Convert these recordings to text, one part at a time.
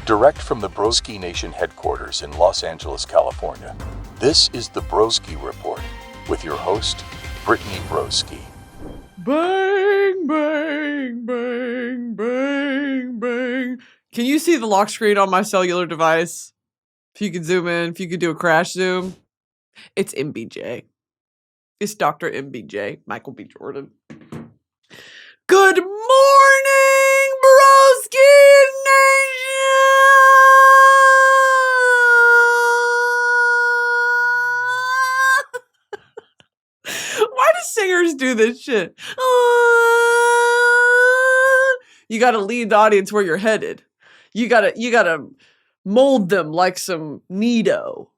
Direct from the broskination headquarters in Los Angeles, California, this is the Broski Report with your host, Brittany Broski. Bang, bang, bang, bang, bang. Can you see the lock screen on my cellular device? If you could zoom in, if you could do a crash zoom. It's MBJ. It's Dr. MBJ, Michael B. Jordan. Good morning, Broski Nation! Why do singers do this shit? You gotta lead the audience where you're headed. You gotta mold them like some Nido.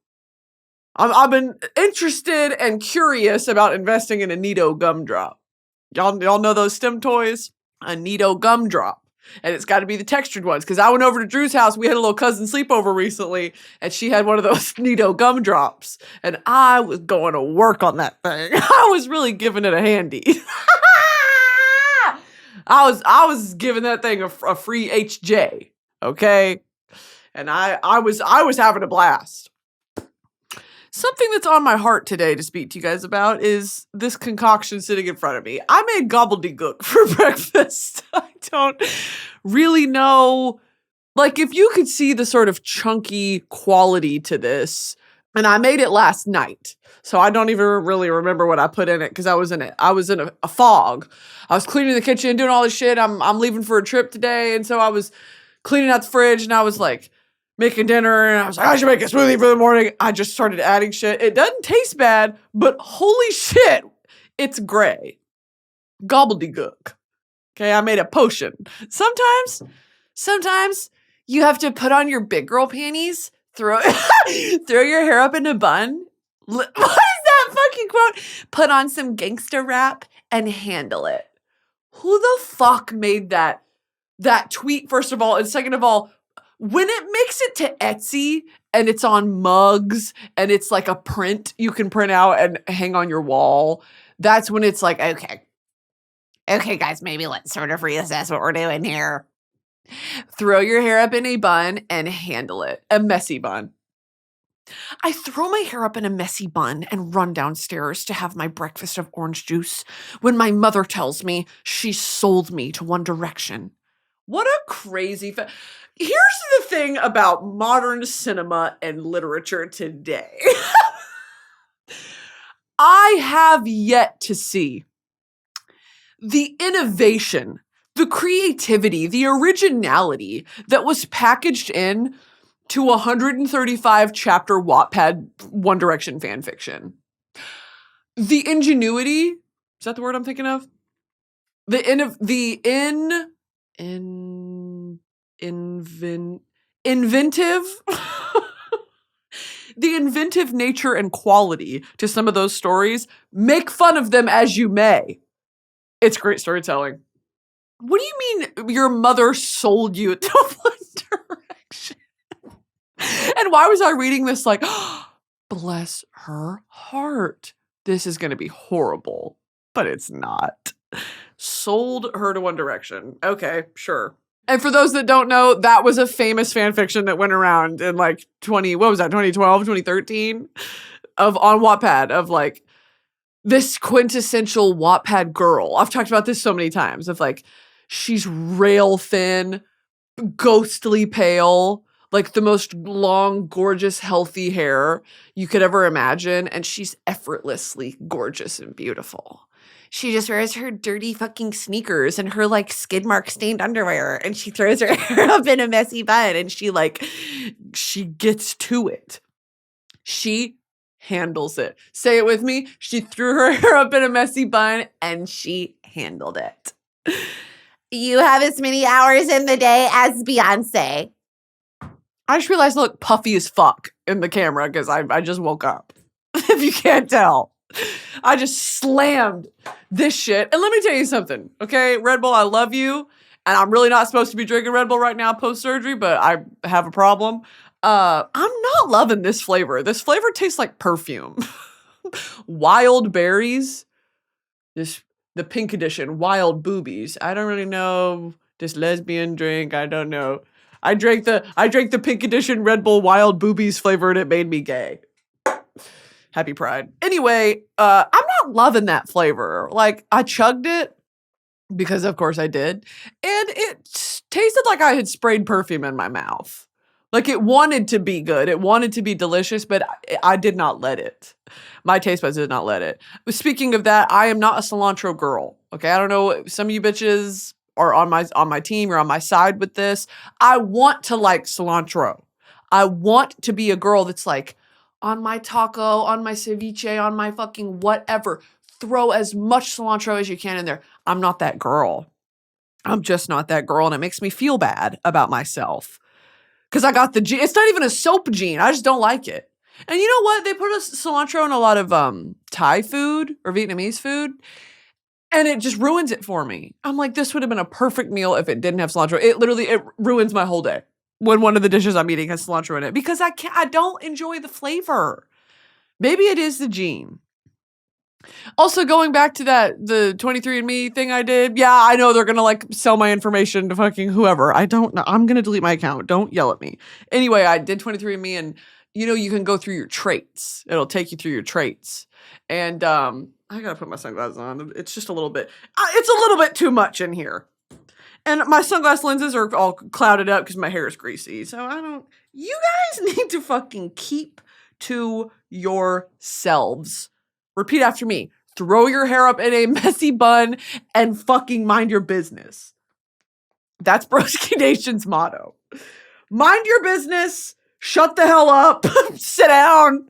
I've been interested and curious about investing in a Nido gumdrop. Y'all know those STEM toys? A Nido gumdrop. And it's got to be the textured ones. Because I went over to Drew's house. We had a little cousin sleepover recently. And she had one of those Nido gumdrops. And I was going to work on that thing. I was really giving it a handy. I was giving that thing a free HJ. Okay? And I was having a blast. Something that's on my heart today to speak to you guys about is this concoction sitting in front of me. I made gobbledygook for breakfast. I don't really know. Like, if you could see the sort of chunky quality to this, and I made it last night. So I don't even really remember what I put in it because I was in a fog. I was cleaning the kitchen, doing all this shit. I'm leaving for a trip today. And so I was cleaning out the fridge and I was like, making dinner, and I was like, I should make a smoothie for the morning. I just started adding shit. It doesn't taste bad, but holy shit, it's gray. Gobbledygook. Okay, I made a potion. Sometimes you have to put on your big girl panties, throw your hair up in a bun. What is that fucking quote? Put on some gangsta rap and handle it. Who the fuck made that tweet, first of all, and second of all, when it makes it to Etsy and it's on mugs and it's like a print you can print out and hang on your wall, that's when it's like, okay, guys, maybe let's sort of reassess what we're doing here. Throw your hair up in a bun and handle it. A messy bun. I throw my hair up in a messy bun and run downstairs to have my breakfast of orange juice when my mother tells me she sold me to One Direction. What a crazy... Here's the thing about modern cinema and literature today. I have yet to see the innovation, the creativity, the originality that was packaged in to 135 chapter Wattpad One Direction fanfiction. The ingenuity, is that the word I'm thinking of? Inventive the inventive nature and quality to some of those stories. Make fun of them as you may. It's great storytelling. What do you mean your mother sold you to One Direction? And why was I reading this like, oh, bless her heart. This is going to be horrible, but it's not. Sold her to One Direction. Okay, sure. And for those that don't know, that was a famous fan fiction that went around in like 2012, 2013 on Wattpad of like this quintessential Wattpad girl. I've talked about this so many times of like, she's rail thin, ghostly pale, like the most long, gorgeous, healthy hair you could ever imagine. And she's effortlessly gorgeous and beautiful. She just wears her dirty fucking sneakers and her like skid mark stained underwear and she throws her hair up in a messy bun and she gets to it. She handles it. Say it with me. She threw her hair up in a messy bun and she handled it. You have as many hours in the day as Beyonce. I just realized I look puffy as fuck in the camera because I just woke up. If you can't tell. I just slammed this shit. And let me tell you something, okay? Red Bull, I love you. And I'm really not supposed to be drinking Red Bull right now post-surgery, but I have a problem. I'm not loving this flavor. This flavor tastes like perfume. Wild berries. The pink edition, wild boobies. I don't really know. This lesbian drink, I don't know. I drank the pink edition Red Bull Wild Boobies flavor and it made me gay. Happy Pride. Anyway, I'm not loving that flavor. Like, I chugged it because of course I did, and it tasted like I had sprayed perfume in my mouth. Like, it wanted to be good. It wanted to be delicious, but I did not let it. My taste buds did not let it. Speaking of that, I am not a cilantro girl. Okay, I don't know. Some of you bitches are on my team. You're on my side with this. I want to like cilantro. I want to be a girl that's like, on my taco, on my ceviche, on my fucking whatever. Throw as much cilantro as you can in there. I'm not that girl. I'm just not that girl, and it makes me feel bad about myself. Because I got the gene. It's not even a soap gene. I just don't like it. And you know what? They put cilantro in a lot of Thai food or Vietnamese food, and it just ruins it for me. I'm like, this would have been a perfect meal if it didn't have cilantro. It ruins my whole day when one of the dishes I'm eating has cilantro in it because I don't enjoy the flavor. Maybe it is the gene. Also, going back to the 23andMe thing I did. Yeah, I know they're going to like sell my information to fucking whoever. I don't know. I'm going to delete my account. Don't yell at me. Anyway, I did 23andMe, and you know, you can go through your traits. It'll take you through your traits. And I got to put my sunglasses on. It's just a little bit too much in here. And my sunglass lenses are all clouded up because my hair is greasy. So you guys need to fucking keep to yourselves. Repeat after me. Throw your hair up in a messy bun and fucking mind your business. That's Broski Nation's motto. Mind your business. Shut the hell up. Sit down.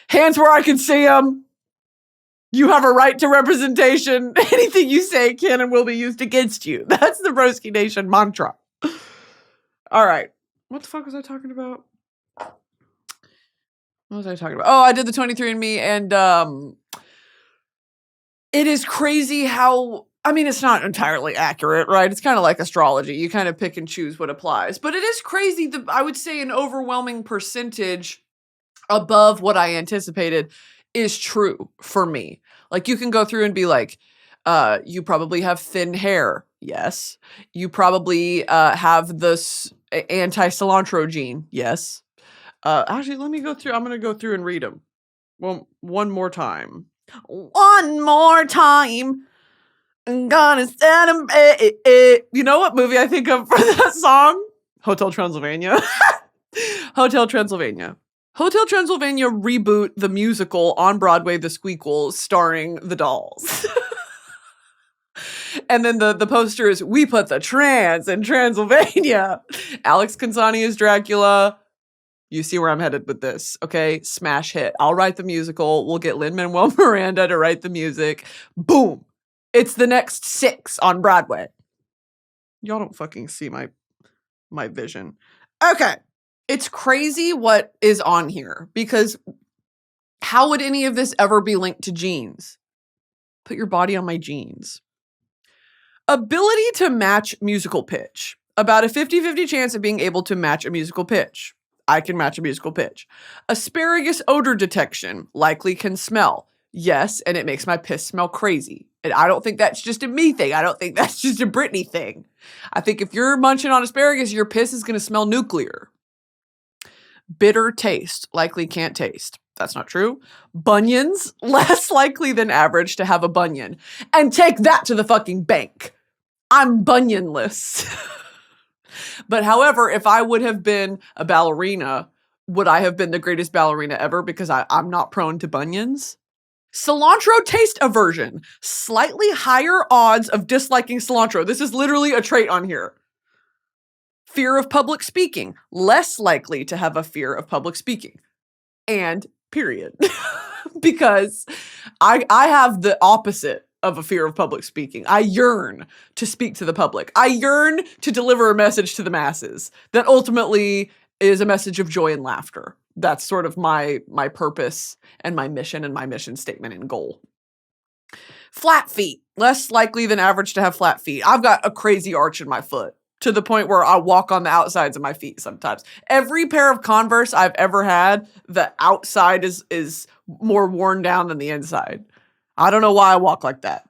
Hands where I can see them. You have a right to representation. Anything you say can and will be used against you. That's the Broski Nation mantra. All right. What the fuck was I talking about? What was I talking about? Oh, I did the 23andMe, and it is crazy how, I mean, it's not entirely accurate, right? It's kind of like astrology. You kind of pick and choose what applies. But it is crazy that I would say an overwhelming percentage above what I anticipated is true for me. Like, you can go through and be like, you probably have thin hair. Yes. You probably have this anti-cilantro gene. Yes. Actually, let me go through. I'm going to go through and read them. Well, one more time. One more time. I'm gonna send them. You know what movie I think of for that song? Hotel Transylvania. Hotel Transylvania. Hotel Transylvania reboot the musical on Broadway, The Squeakle, starring the dolls. And then the poster is, we put the trans in Transylvania. Alex Consani is Dracula. You see where I'm headed with this, okay? Smash hit. I'll write the musical. We'll get Lin-Manuel Miranda to write the music. Boom. It's the next 6 on Broadway. Y'all don't fucking see my vision. Okay. It's crazy what is on here, because how would any of this ever be linked to genes? Put your body on my genes. Ability to match musical pitch. About a 50-50 chance of being able to match a musical pitch. I can match a musical pitch. Asparagus odor detection. Likely can smell. Yes, and it makes my piss smell crazy. And I don't think that's just a me thing. I don't think that's just a Brittany thing. I think if you're munching on asparagus, your piss is going to smell nuclear. Bitter taste. Likely can't taste. That's not true. Bunions. Less likely than average to have a bunion. And take that to the fucking bank. I'm bunionless. But however, if I would have been a ballerina, would I have been the greatest ballerina ever because I'm not prone to bunions? Cilantro taste aversion. Slightly higher odds of disliking cilantro. This is literally a trait on here. Fear of public speaking. Less likely to have a fear of public speaking. And period. Because I have the opposite of a fear of public speaking. I yearn to speak to the public. I yearn to deliver a message to the masses that ultimately is a message of joy and laughter. That's sort of my purpose and my mission statement and goal. Flat feet. Less likely than average to have flat feet. I've got a crazy arch in my foot to the point where I walk on the outsides of my feet sometimes. Every pair of Converse I've ever had, the outside is more worn down than the inside. I don't know why I walk like that.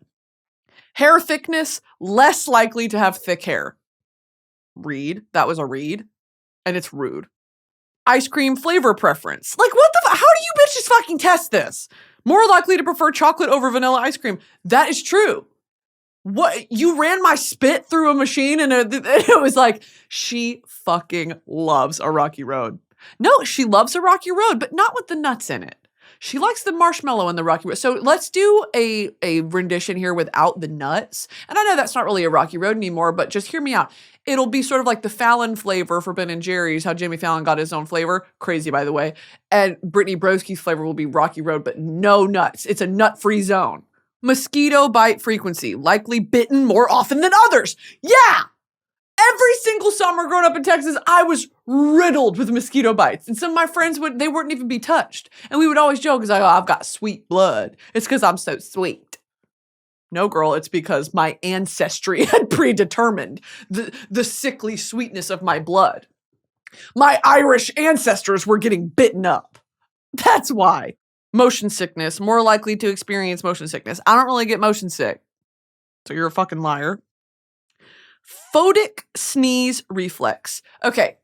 Hair thickness, less likely to have thick hair. Read. That was a read. and it's rude. Ice cream flavor preference. Like, what the how do you bitches fucking test this? More likely to prefer chocolate over vanilla ice cream. That is true. What? You ran my spit through a machine and it was like, she fucking loves a rocky road. No, she loves a rocky road, but not with the nuts in it. She likes the marshmallow and the rocky road. So let's do a rendition here without the nuts. And I know that's not really a rocky road anymore, but just hear me out. It'll be sort of like the Fallon flavor for Ben & Jerry's, how Jimmy Fallon got his own flavor. Crazy, by the way. And Brittany Broski's flavor will be rocky road, but no nuts. It's a nut-free zone. Mosquito bite frequency. Likely bitten more often than others. Yeah! Every single summer growing up in Texas, I was riddled with mosquito bites. And some of my friends they wouldn't even be touched. And we would always joke, because I've got sweet blood. It's because I'm so sweet. No, girl, it's because my ancestry had predetermined the sickly sweetness of my blood. My Irish ancestors were getting bitten up. That's why. Motion sickness. More likely to experience motion sickness. I don't really get motion sick. So you're a fucking liar. Photic sneeze reflex. Okay,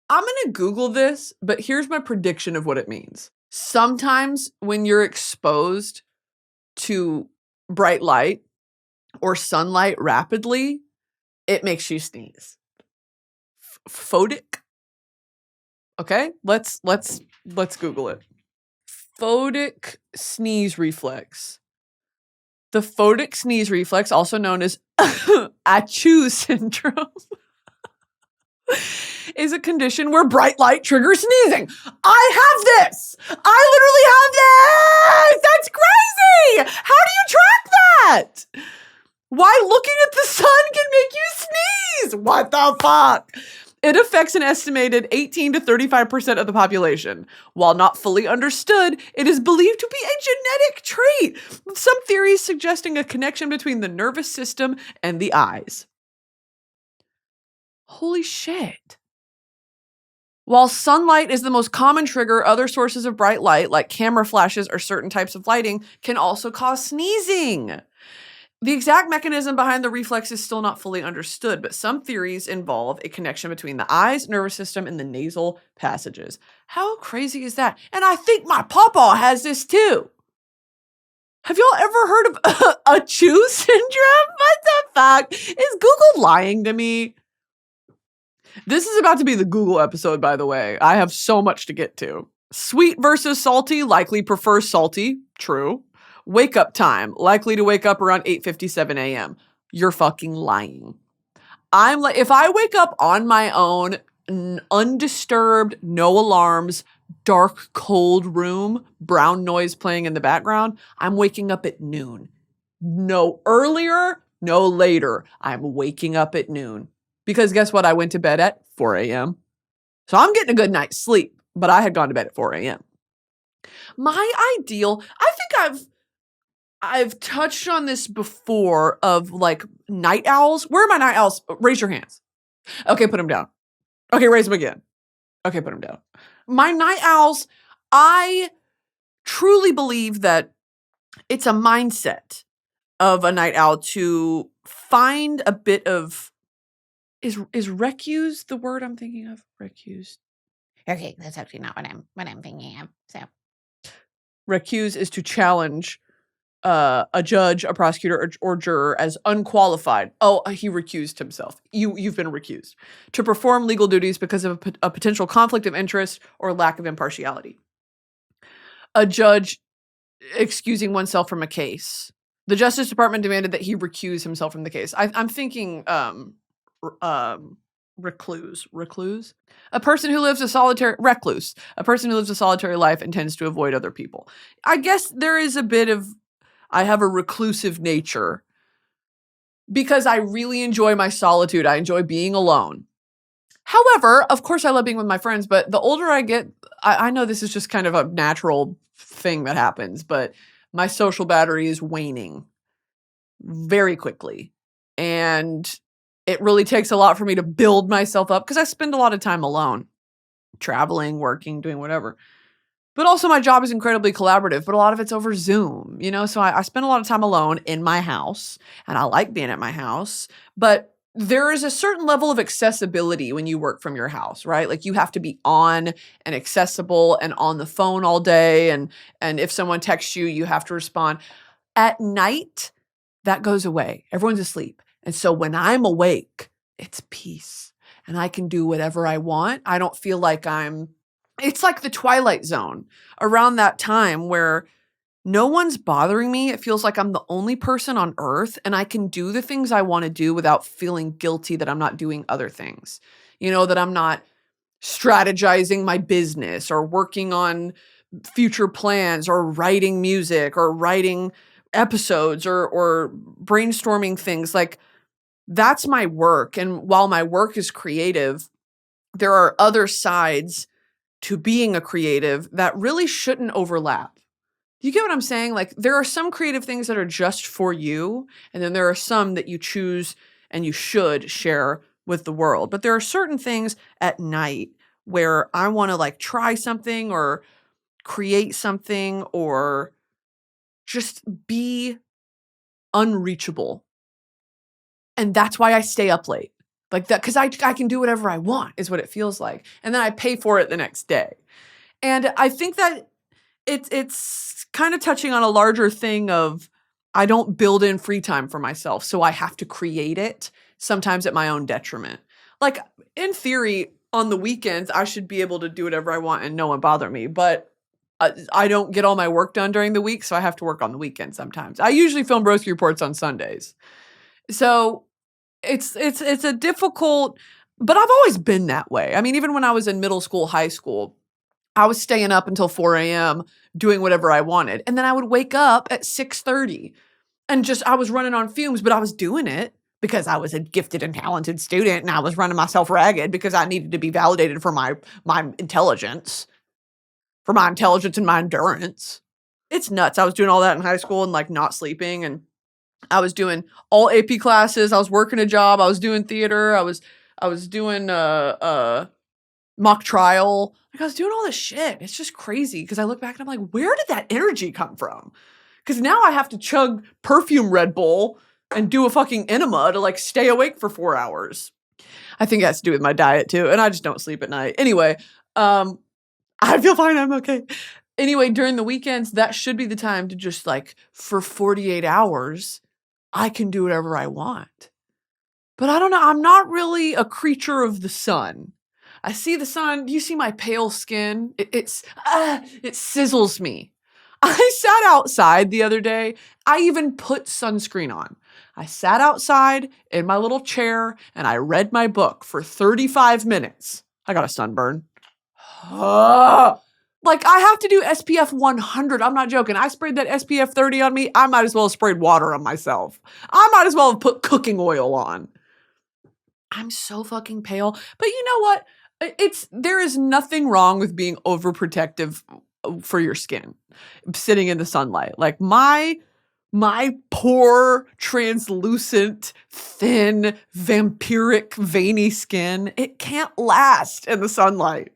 I'm going to Google this, but here's my prediction of what it means. Sometimes when you're exposed to bright light or sunlight rapidly, it makes you sneeze. Photic. Okay, let's Google it. Photic sneeze reflex. The photic sneeze reflex, also known as Achoo syndrome, is a condition where bright light triggers sneezing. I have this. I literally have this. That's crazy. How do you track that? Why looking at the sun can make you sneeze? What the fuck? It affects an estimated 18 to 35% of the population. While not fully understood, it is believed to be a genetic trait, with some theories suggesting a connection between the nervous system and the eyes. Holy shit. While sunlight is the most common trigger, other sources of bright light, like camera flashes or certain types of lighting, can also cause sneezing. The exact mechanism behind the reflex is still not fully understood, but some theories involve a connection between the eyes, nervous system, and the nasal passages. How crazy is that? And I think my pawpaw has this too. Have y'all ever heard of Achoo syndrome? What the fuck? Is Google lying to me? This is about to be the Google episode, by the way. I have so much to get to. Sweet versus salty, likely prefer salty. True. Wake up time, likely to wake up around 8:57 a.m. You're fucking lying. I'm like, if I wake up on my own, undisturbed, no alarms, dark, cold room, brown noise playing in the background, I'm waking up at noon. No earlier, no later. I'm waking up at noon. Because guess what? I went to bed at 4 a.m. So I'm getting a good night's sleep, but I had gone to bed at 4 a.m. My ideal, I think I've touched on this before of like night owls. Where are my night owls? Raise your hands. Okay, put them down. Okay, raise them again. Okay, put them down. My night owls, I truly believe that it's a mindset of a night owl to find a bit of, is recuse the word I'm thinking of? Recuse. Okay, that's actually not what I'm thinking of. So Recuse is to challenge a judge, a prosecutor, or juror as unqualified. Oh, he recused himself. You've been recused to perform legal duties because of a potential conflict of interest or lack of impartiality. A judge excusing oneself from a case. The Justice Department demanded that he recuse himself from the case. I'm thinking recluse. A person who lives a solitary recluse. A person who lives a solitary life and tends to avoid other people. I guess there is a bit of, I have a reclusive nature because I really enjoy my solitude. I enjoy being alone. However, of course I love being with my friends, but the older I get, I know this is just kind of a natural thing that happens, but my social battery is waning very quickly. And it really takes a lot for me to build myself up because I spend a lot of time alone, traveling, working, doing whatever. But also my job is incredibly collaborative, but a lot of it's over Zoom, you know? So I spend a lot of time alone in my house and I like being at my house, but there is a certain level of accessibility when you work from your house, right? Like you have to be on and accessible and on the phone all day. And if someone texts you, you have to respond. At night, that goes away. Everyone's asleep. And so when I'm awake, it's peace and I can do whatever I want. I don't feel like it's like the Twilight Zone around that time where no one's bothering me. It feels like I'm the only person on earth and I can do the things I want to do without feeling guilty that I'm not doing other things. That I'm not strategizing my business or working on future plans or writing music or writing episodes or brainstorming things. Like that's my work. And while my work is creative, there are other sides to being a creative that really shouldn't overlap. You get what I'm saying? Like there are some creative things that are just for you. And then there are some that you choose and you should share with the world. But there are certain things at night where I want to like try something or create something or just be unreachable. And that's why I stay up late like that. Cause I can do whatever I want is what it feels like. And then I pay for it the next day. And I think that it's kind of touching on a larger thing of I don't build in free time for myself. So I have to create it sometimes at my own detriment. Like in theory, on the weekends, I should be able to do whatever I want and no one bother me. But I don't get all my work done during the week. So I have to work on the weekend sometimes. I usually film Broski reports on Sundays. So it's a difficult, but I've always been that way. I mean, even when I was in middle school, high school, I was staying up until 4 a.m. doing whatever I wanted. And then I would wake up at 6:30 and I was running on fumes, but I was doing it because I was a gifted and talented student and I was running myself ragged because I needed to be validated for my intelligence, and my endurance. It's nuts. I was doing all that in high school and like not sleeping, and I was doing all AP classes. I was working a job. I was doing theater. I was doing mock trial. Like I was doing all this shit. It's just crazy because I look back and I'm like, where did that energy come from? Because now I have to chug perfume Red Bull and do a fucking enema to like stay awake for 4 hours. I think it has to do with my diet too. And I just don't sleep at night. Anyway, I feel fine. I'm okay. Anyway, during the weekends, that should be the time to just like for 48 hours, I can do whatever I want. But I don't know. I'm not really a creature of the sun. I see the sun. Do you see my pale skin? It sizzles me. I sat outside the other day. I even put sunscreen on. I sat outside in my little chair and I read my book for 35 minutes. I got a sunburn. Like I have to do SPF 100. I'm not joking. I sprayed that SPF 30 on me. I might as well have sprayed water on myself. I might as well have put cooking oil on. I'm so fucking pale. But you know what? There is nothing wrong with being overprotective for your skin, sitting in the sunlight. Like my poor, translucent, thin, vampiric, veiny skin, it can't last in the sunlight.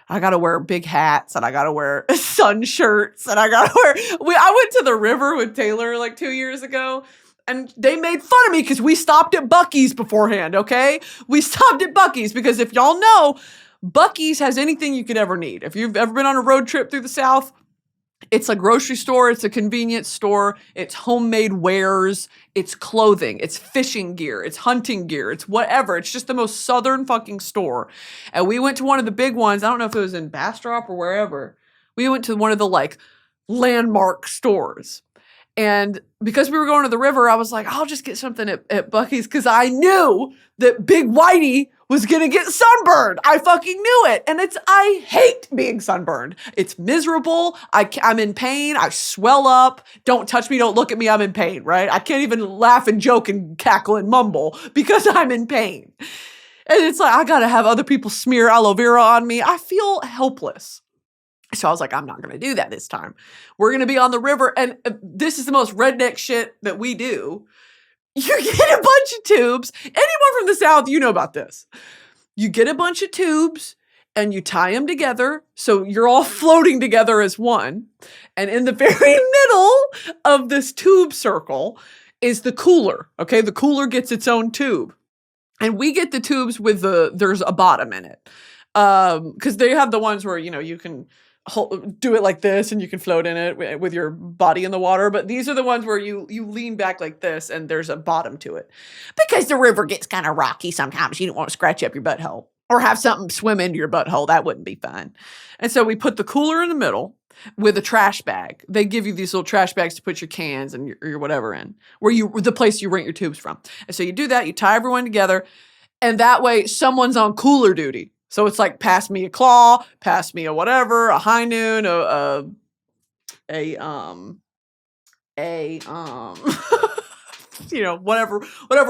I gotta wear big hats and I gotta wear sun shirts and I gotta wear. I went to the river with Taylor like 2 years ago. And they made fun of me because we stopped at Buc-ee's beforehand, okay? We stopped at Buc-ee's because if y'all know, Buc-ee's has anything you could ever need. If you've ever been on a road trip through the South, it's a grocery store, it's a convenience store, it's homemade wares, it's clothing, it's fishing gear, it's hunting gear, it's whatever. It's just the most southern fucking store. And we went to one of the big ones. I don't know if it was in Bastrop or wherever. We went to one of the like landmark stores. And because we were going to the river, I was like, I'll just get something at Buc-ee's because I knew that Big Whitey was going to get sunburned. I fucking knew it. And I hate being sunburned. It's miserable. I'm in pain. I swell up. Don't touch me. Don't look at me. I'm in pain, right? I can't even laugh and joke and cackle and mumble because I'm in pain. And it's like, I got to have other people smear aloe vera on me. I feel helpless. So I was like, I'm not going to do that this time. We're going to be on the river. And this is the most redneck shit that we do. You get a bunch of tubes. Anyone from the South, you know about this. You get a bunch of tubes and you tie them together. So you're all floating together as one. And in the very middle of this tube circle is the cooler. Okay. The cooler gets its own tube. And we get the tubes with there's a bottom in it. Because they have the ones where, you can do it like this and you can float in it with your body in the water. But these are the ones where you lean back like this and there's a bottom to it. Because the river gets kind of rocky sometimes. You don't want to scratch up your butthole or have something swim into your butthole. That wouldn't be fun. And so we put the cooler in the middle with a trash bag. They give you these little trash bags to put your cans and your whatever in, the place you rent your tubes from. And so you do that, you tie everyone together, and that way someone's on cooler duty. So it's like, pass me a claw, pass me a whatever, a high noon, whatever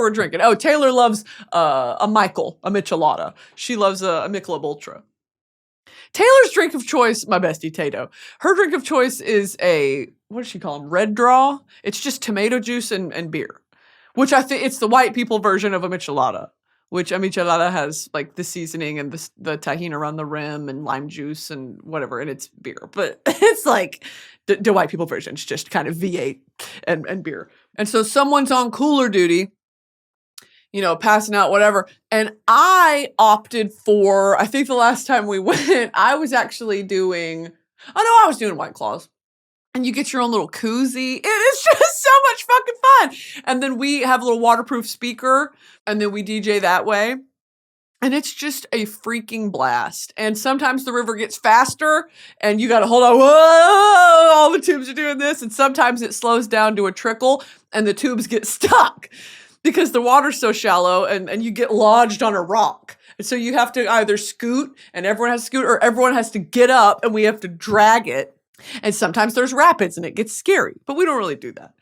we're drinking. Oh, Taylor loves a Michelada. She loves a Michelob Ultra. Taylor's drink of choice, my bestie Tato, her drink of choice is what does she call them? Red Draw. It's just tomato juice and beer, which I think it's the white people version of a Michelada, which a Michelada has like the seasoning and the tahini around the rim and lime juice and whatever, and it's beer. But it's like the white people version. It's just kind of V8 and beer. And so someone's on cooler duty, passing out, whatever. And I opted for, I think the last time we went, I was doing White Claws. And you get your own little koozie. It is just so much fucking fun. And then we have a little waterproof speaker, and then we DJ that way. And it's just a freaking blast. And sometimes the river gets faster, and you got to hold on. Whoa! All the tubes are doing this. And sometimes it slows down to a trickle, and the tubes get stuck because the water's so shallow, and you get lodged on a rock. And so you have to either scoot, and everyone has to scoot, or everyone has to get up, and we have to drag it. And sometimes there's rapids and it gets scary, but we don't really do that.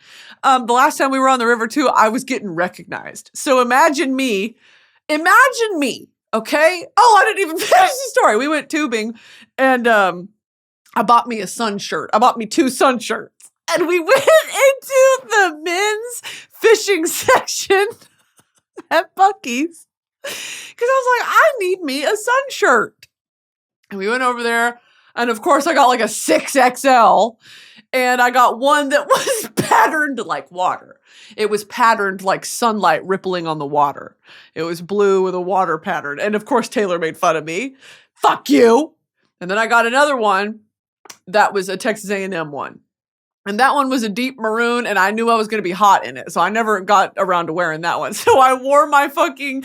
The last time we were on the river too, I was getting recognized. So imagine me, okay? Oh, I didn't even finish the story. We went tubing and I bought me a sun shirt. I bought me 2 sun shirts and we went into the men's fishing section at Buc-ee's because I was like, I need me a sun shirt. And we went over there. And of course, I got like a 6XL, and I got one that was patterned like water. It was patterned like sunlight rippling on the water. It was blue with a water pattern. And of course, Taylor made fun of me. Fuck you. And then I got another one that was a Texas A&M one. And that one was a deep maroon, and I knew I was going to be hot in it. So I never got around to wearing that one. So I wore my fucking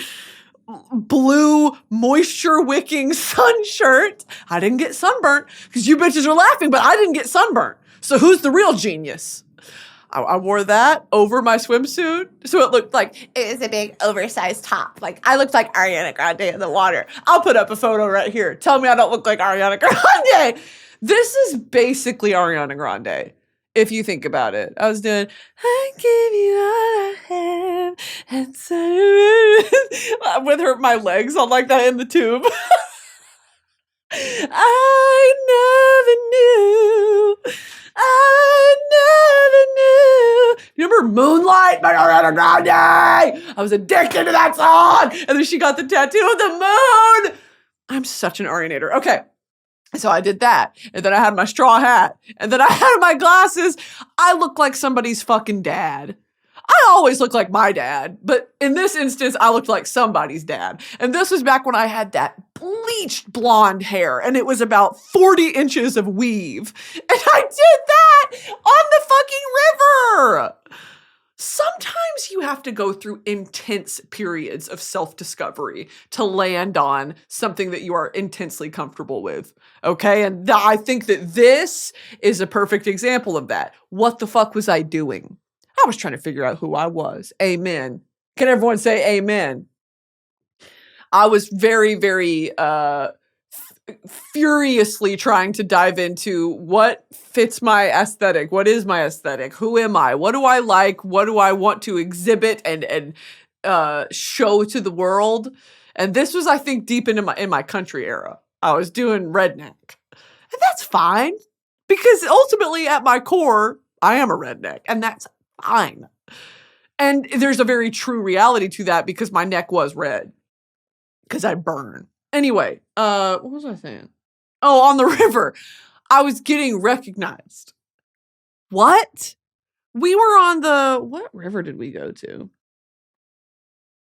blue moisture wicking sun shirt. I didn't get sunburnt because you bitches are laughing, but I didn't get sunburnt. So who's the real genius? I wore that over my swimsuit. So it looked like It was a big oversized top. like I looked like Ariana Grande in the water. I'll put up a photo right here. Tell me I don't look like Ariana Grande. This is basically Ariana Grande. If you think about it, I was doing, I give you all I have, and so with my legs on like that in the tube. I never knew. You remember Moonlight by Ariana Grande? I was addicted to that song. And then she got the tattoo of the moon. I'm such an Arianator. Okay. So I did that. And then I had my straw hat. And then I had my glasses. I look like somebody's fucking dad. I always look like my dad. But in this instance, I looked like somebody's dad. And this was back when I had that bleached blonde hair. And it was about 40 inches of weave. And I did that on the fucking river. Sometimes you have to go through intense periods of self-discovery to land on something that you are intensely comfortable with, okay? And I think that this is a perfect example of that. What the fuck was I doing? I was trying to figure out who I was. Amen. Can everyone say amen? I was very, very furiously trying to dive into what fits my aesthetic. What is my aesthetic? Who am I? What do I like? What do I want to exhibit and show to the world? And this was, I think, deep into my country era. I was doing redneck. And that's fine. Because ultimately, at my core, I am a redneck. And that's fine. And there's a very true reality to that because my neck was red. Because I burn. Anyway, what was I saying? Oh, on the river. I was getting recognized. What? We were on what river did we go to?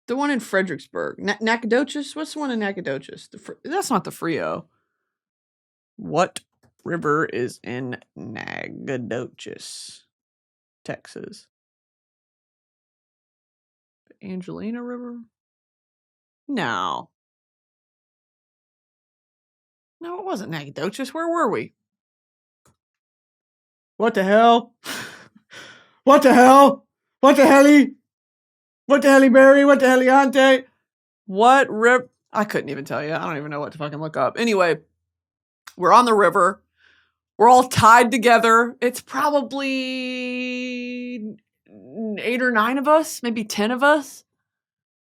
The one in Fredericksburg. Nacogdoches? What's the one in Nacogdoches? That's not the Frio. What river is in Nacogdoches, Texas? The Angelina River? No. No, it wasn't Nacogdoches. Where were we? What the hell? What the hell? What the helly? What the helly berry? What the heliante? What rip? I couldn't even tell you. I don't even know what to fucking look up. Anyway, we're on the river. We're all tied together. It's probably 8 or 9 of us, maybe 10 of us.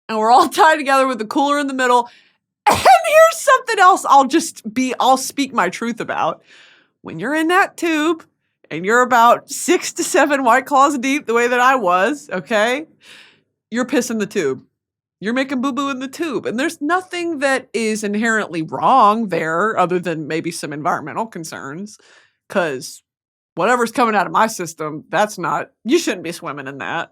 And we're all tied together with the cooler in the middle. And here's something else I'll speak my truth about. When you're in that tube and you're about 6 to 7 White Claws deep, the way that I was, okay? You're pissing the tube. You're making boo-boo in the tube. And there's nothing that is inherently wrong there other than maybe some environmental concerns. Because whatever's coming out of my system, you shouldn't be swimming in that.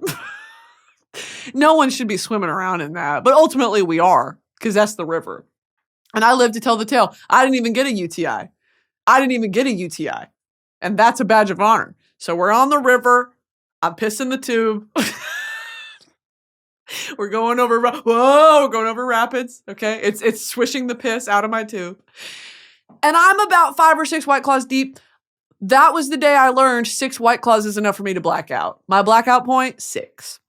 No one should be swimming around in that. But ultimately we are, because that's the river. And I live to tell the tale. I didn't even get a UTI. And that's a badge of honor. So we're on the river. I'm pissing the tube. We're going over rapids. Okay. It's swishing the piss out of my tube. And I'm about 5 or 6 White Claws deep. That was the day I learned 6 White Claws is enough for me to black out. My blackout point, 6.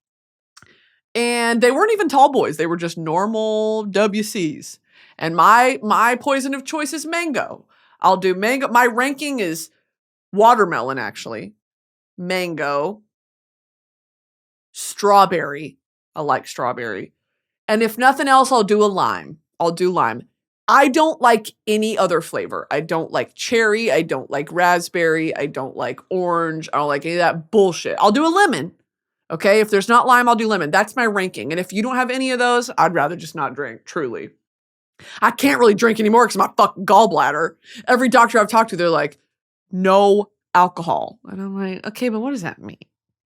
And they weren't even tall boys. They were just normal WCs. And my poison of choice is mango. I'll do mango. My ranking is watermelon, actually. Mango. Strawberry. I like strawberry. And if nothing else, I'll do lime. I don't like any other flavor. I don't like cherry. I don't like raspberry. I don't like orange. I don't like any of that bullshit. I'll do a lemon. Okay? If there's not lime, I'll do lemon. That's my ranking. And if you don't have any of those, I'd rather just not drink, truly. I can't really drink anymore because of my fucking gallbladder. Every doctor I've talked to, they're like, no alcohol. And I'm like, okay, but what does that mean?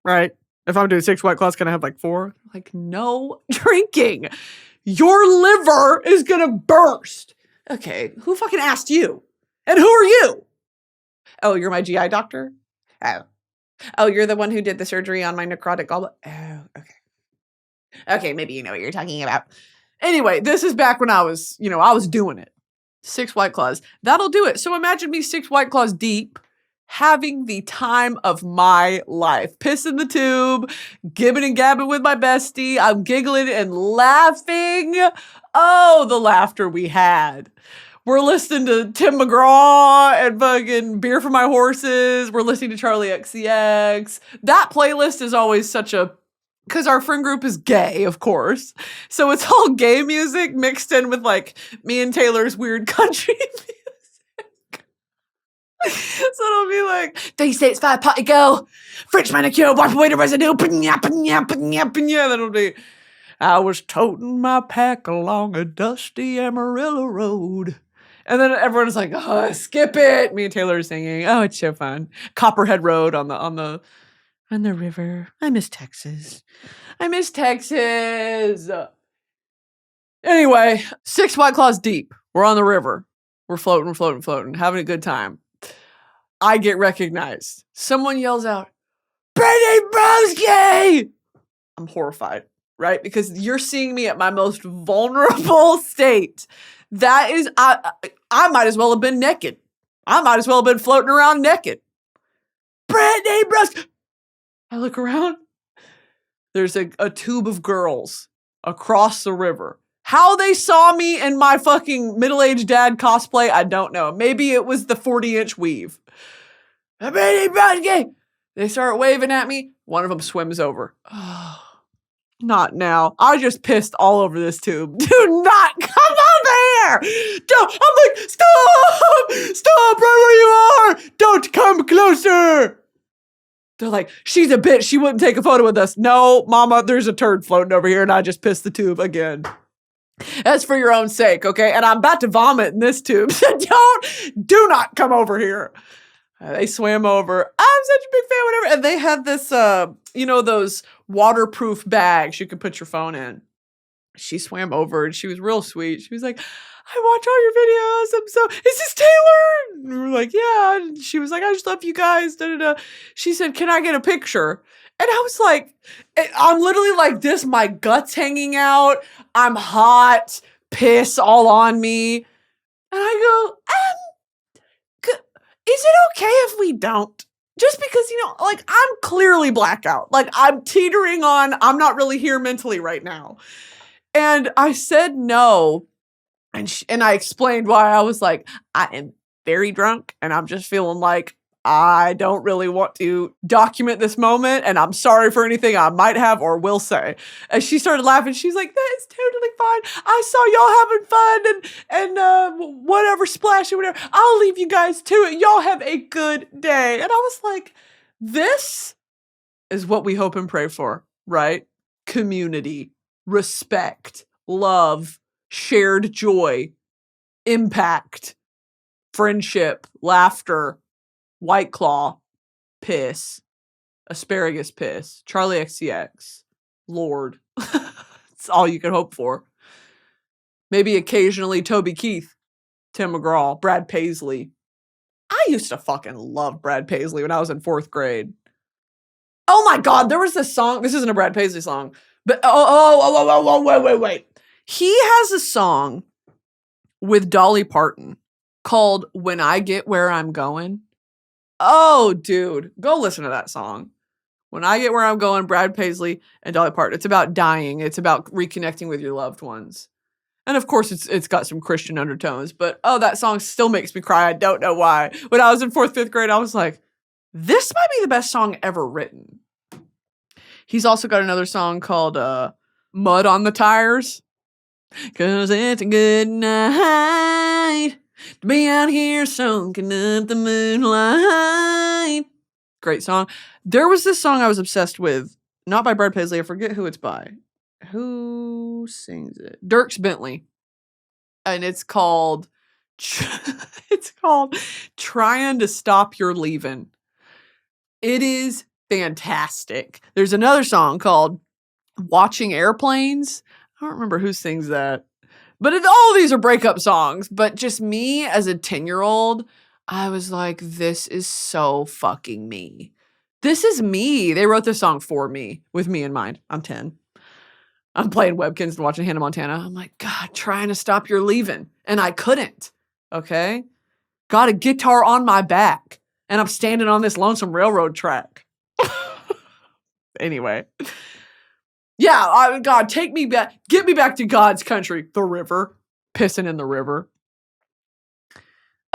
Right? If I'm doing 6 White Claws, can I have like 4? Like, no drinking. Your liver is going to burst. Okay, who fucking asked you? And who are you? Oh, you're my GI doctor? Oh, you're the one who did the surgery on my necrotic gallbladder? Oh, okay. Okay, maybe you know what you're talking about. Anyway, this is back when I was doing it. 6 White Claws. That'll do it. So imagine me 6 White Claws deep, having the time of my life. Pissing the tube, gibbing and gabbing with my bestie. I'm giggling and laughing. Oh, the laughter we had. We're listening to Tim McGraw and fucking Beer for My Horses. We're listening to Charlie XCX. That playlist is always because our friend group is gay, of course. So it's all gay music mixed in with like me and Taylor's weird country music. So it'll be like 365 party girl, French manicure, wipe away the residue. Then it'll be, I was toting my pack along a dusty Amarillo road. And then everyone's like, oh, skip it. Me and Taylor are singing, oh, it's so fun. Copperhead Road on the river. I miss Texas. Anyway, 6 White Claws deep. We're on the river. We're floating, having a good time. I get recognized. Someone yells out, Brittany Broski! I'm horrified, right? Because you're seeing me at my most vulnerable state. That is, I might as well have been naked. I might as well have been floating around naked. Brittany Broski! I look around. There's a tube of girls across the river. How they saw me in my fucking middle-aged dad cosplay, I don't know. Maybe it was the 40-inch weave. They start waving at me. One of them swims over. Oh, not now. I just pissed all over this tube. Do not come over here. Don't. I'm like, stop right where you are. Don't come closer. They're like, she's a bitch. She wouldn't take a photo with us. No, mama, there's a turd floating over here and I just pissed the tube again. That's for your own sake, okay? And I'm about to vomit in this tube. So do not come over here. They swam over. I'm such a big fan, whatever. And they had this, those waterproof bags you could put your phone in. She swam over and she was real sweet. She was like, I watch all your videos. Is this Taylor? And we're like, yeah. And she was like, I just love you guys. Da, da, da. She said, can I get a picture? And I was like, I'm literally like this, my guts hanging out. I'm hot, piss all on me. And I go, is it okay if we don't? Just because, like, I'm clearly blackout. Like, I'm teetering on, I'm not really here mentally right now. And I said no. And I explained why. I was like, I am very drunk and I'm just feeling like I don't really want to document this moment. And I'm sorry for anything I might have or will say. And she started laughing. She's like, that is totally fine. I saw y'all having fun and whatever, splash or whatever. I'll leave you guys to it. Y'all have a good day. And I was like, this is what we hope and pray for, right? Community, respect, love, shared joy, impact, friendship, laughter, White Claw, piss, asparagus piss, Charlie XCX, Lord. It's all you can hope for. Maybe occasionally Toby Keith, Tim McGraw, Brad Paisley. I used to fucking love Brad Paisley when I was in 4th grade. Oh my God, there was this song. This isn't a Brad Paisley song, but wait. He has a song with Dolly Parton called When I Get Where I'm Going. Oh, dude, go listen to that song. When I Get Where I'm Going, Brad Paisley and Dolly Parton. It's about dying. It's about reconnecting with your loved ones. And of course, it's got some Christian undertones, but that song still makes me cry. I don't know why. When I was in 4th, 5th grade, I was like, this might be the best song ever written. He's also got another song called Mud on the Tires. 'Cause it's a good night to be out here soaking up the moonlight. Great song. There was this song I was obsessed with, not by Brad Paisley. I forget who it's by. Who sings it? Dierks Bentley. And it's called Trying to Stop Your Leaving. It is fantastic. There's another song called Watching Airplanes. I don't remember who sings that. But all these are breakup songs. But just me as a 10-year-old, I was like, this is so fucking me. This is me. They wrote this song for me, with me in mind. I'm 10. I'm playing Webkins and watching Hannah Montana. I'm like, God, trying to stop your leaving. And I couldn't. Okay? Got a guitar on my back. And I'm standing on this lonesome railroad track. Anyway. Yeah, God, take me back. Get me back to God's country. The river. Pissing in the river.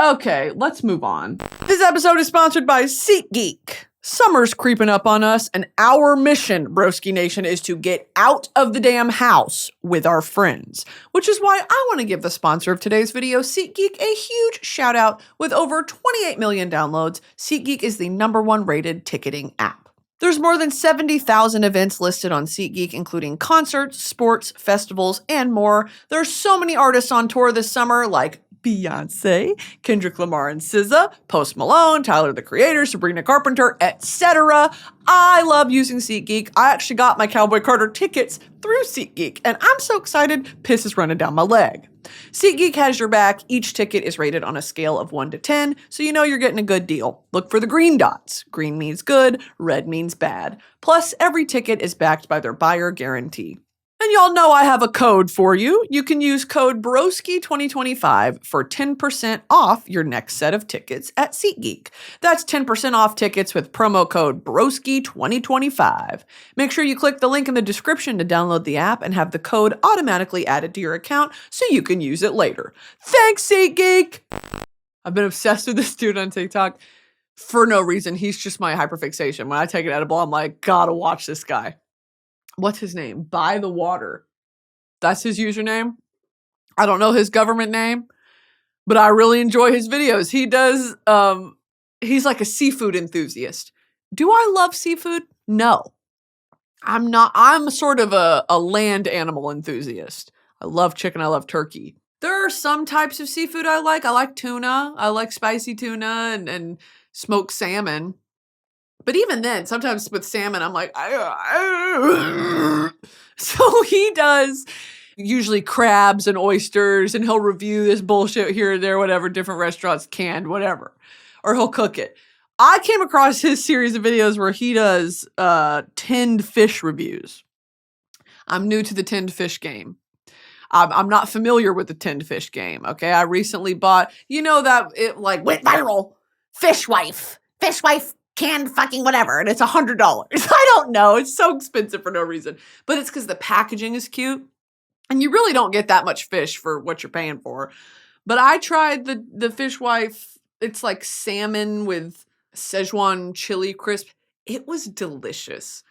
Okay, let's move on. This episode is sponsored by SeatGeek. Summer's creeping up on us, and our mission, Broski Nation, is to get out of the damn house with our friends. Which is why I want to give the sponsor of today's video, SeatGeek, a huge shout out. With over 28 million downloads, SeatGeek is the #1 rated ticketing app. There's more than 70,000 events listed on SeatGeek, including concerts, sports, festivals, and more. There's so many artists on tour this summer, like Beyonce, Kendrick Lamar and SZA, Post Malone, Tyler the Creator, Sabrina Carpenter, etc. I love using SeatGeek. I actually got my Cowboy Carter tickets through SeatGeek, and I'm so excited, piss is running down my leg. SeatGeek has your back. Each ticket is rated on a scale of 1 to 10, so you know you're getting a good deal. Look for the green dots. Green means good, red means bad. Plus, every ticket is backed by their buyer guarantee. And y'all know I have a code for you. You can use code BROSKI2025 for 10% off your next set of tickets at SeatGeek. That's 10% off tickets with promo code BROSKI2025. Make sure you click the link in the description to download the app and have the code automatically added to your account so you can use it later. Thanks, SeatGeek! I've been obsessed with this dude on TikTok for no reason. He's just my hyperfixation. When I take an edible, I'm like, gotta watch this guy. What's his name? By the Water. That's his username. I don't know his government name, but I really enjoy his videos. He does, he's like a seafood enthusiast. Do I love seafood? No. I'm not. I'm sort of a land animal enthusiast. I love chicken. I love turkey. There are some types of seafood I like. I like tuna. I like spicy tuna and smoked salmon. But even then, sometimes with salmon, I'm like, so he does usually crabs and oysters, and he'll review this bullshit here and there, whatever, different restaurants, canned, whatever. Or he'll cook it. I came across his series of videos where he does tinned fish reviews. I'm new to the tinned fish game. I'm not familiar with the tinned fish game, okay? I recently bought, that it like went viral. Fish wife canned fucking whatever, and it's $100. I don't know. It's so expensive for no reason. But it's because the packaging is cute. And you really don't get that much fish for what you're paying for. But I tried the fish wife. It's like salmon with Szechuan chili crisp. It was delicious.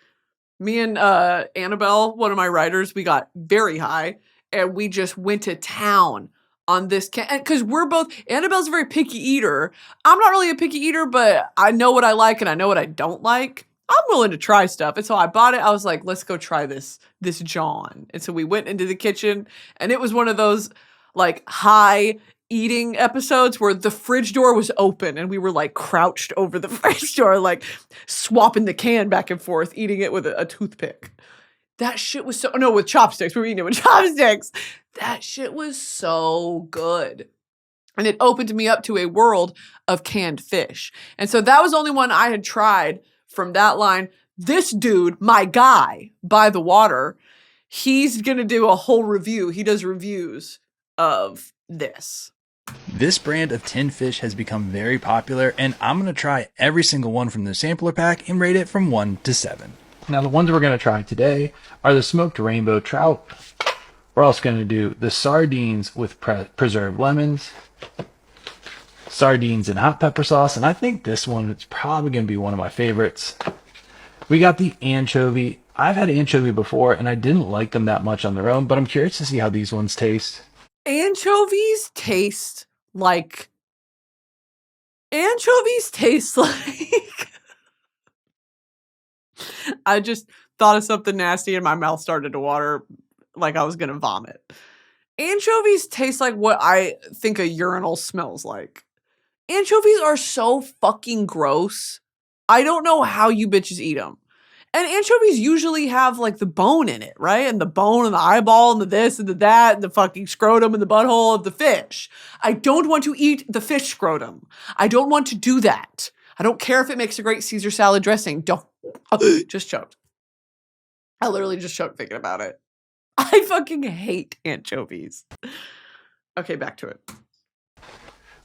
Me and Annabelle, one of my writers, we got very high. And we just went to town on this because we're both, Annabelle's a very picky eater. I'm not really a picky eater, but I know what I like and I know what I don't like. I'm willing to try stuff. And so I bought it. I was like, let's go try this John. And so we went into the kitchen, and it was one of those like high eating episodes where the fridge door was open and we were like crouched over the fridge door, like swapping the can back and forth, eating it with a toothpick. That shit was with chopsticks. We were eating it with chopsticks. That shit was so good. And it opened me up to a world of canned fish. And so that was the only one I had tried from that line. This dude, my guy, By the Water, he's going to do a whole review. He does reviews of this. This brand of tinned fish has become very popular, and I'm going to try every single one from the sampler pack and rate it from 1 to 7. Now, the ones we're going to try today are the smoked rainbow trout. We're also going to do the sardines with preserved lemons, sardines in hot pepper sauce, and I think this one is probably going to be one of my favorites. We got the anchovy. I've had anchovy before, and I didn't like them that much on their own, but I'm curious to see how these ones taste. Anchovies taste like... I just thought of something nasty and my mouth started to water like I was going to vomit. Anchovies taste like what I think a urinal smells like. Anchovies are so fucking gross. I don't know how you bitches eat them. And anchovies usually have like the bone in it, right? And the bone and the eyeball and the this and the that and the fucking scrotum and the butthole of the fish. I don't want to eat the fish scrotum. I don't want to do that. I don't care if it makes a great Caesar salad dressing. Don't. Just choked. I literally just choked thinking about it. I fucking hate anchovies. Okay, back to it.